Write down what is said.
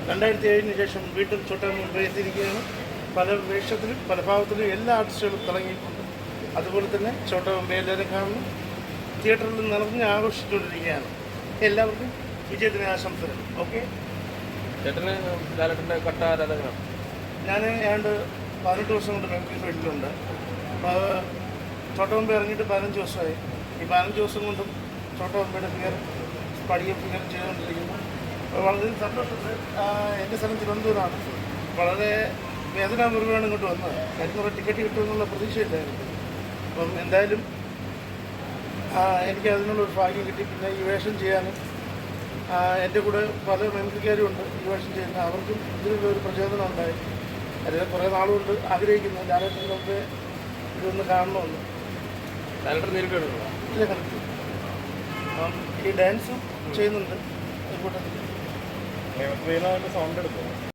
2007 ശേഷം വീണ്ടും ചോട്ടാ മുംബൈ എത്തിയിരിക്കുകയാണ്. പല വേഷത്തിലും പല ഭാവത്തിലും എല്ലാ ആർട്ടിസ്റ്റുകളും തിളങ്ങിയിട്ടുണ്ട്. അതുപോലെ തന്നെ ചോട്ടാ മുംബൈ എല്ലാവരും കാണുന്നു. തിയേറ്ററിൽ നിറഞ്ഞ് ആഘോഷിച്ചുകൊണ്ടിരിക്കുകയാണ്. എല്ലാവർക്കും വിജയത്തിന് ആശംസകൾ. ഓക്കെ. ചേട്ടന് ലാലേട്ടൻ്റെ കട്ട ആരാധകനാണ്. ഞാൻ ഏതാണ്ട് 18 വർഷം കൊണ്ട് മെഡിക്കൽ ഫീൽഡിലുണ്ട്. ചോട്ടാ മുംബൈ ഇറങ്ങിയിട്ട് 15 ദിവസമായി. ഈ 15 ദിവസം കൊണ്ടും ചോട്ടാ മുംബൈയുടെ ഫിഗർ പടിയെ ഫിഗർ ചെയ്തുകൊണ്ടിരിക്കുന്നു. വളരെ സന്തോഷത്തിൽ. എൻ്റെ സ്ഥലം തിരുവനന്തപുരമാണ്. വളരെ വേദനാമുറിവാണ് ഇങ്ങോട്ട് വന്നത്. കാര്യം ടിക്കറ്റ് കിട്ടുമെന്നുള്ള പ്രതീക്ഷയില്ലായിരുന്നു. അപ്പം എന്തായാലും എനിക്ക് അതിനുള്ളൊരു ഭാഗ്യം കിട്ടി. പിന്നെ ഈ വേഷം ചെയ്യാനും എൻ്റെ കൂടെ പല മെമ്പർക്കാരും ഉണ്ട് ഈ വേഷം ചെയ്യുന്ന. അവർക്കും ഇതിനുള്ളൊരു പ്രചോദനം ഉണ്ടായി. അതിൽ കുറേ നാളുകൊണ്ട് ആഗ്രഹിക്കുന്നു ലാലേട്ടൻ്റെ മുമ്പേ ഇതൊന്ന് കാണണമെന്ന്. ലാലേട്ടൻ നേരിട്ട് ഇല്ല, കണ്ടിട്ട് ഈ ഡാൻസും ചെയ്യുന്നുണ്ട്. കൂട്ടത്തിൽ സൗണ്ട് എടുക്കും.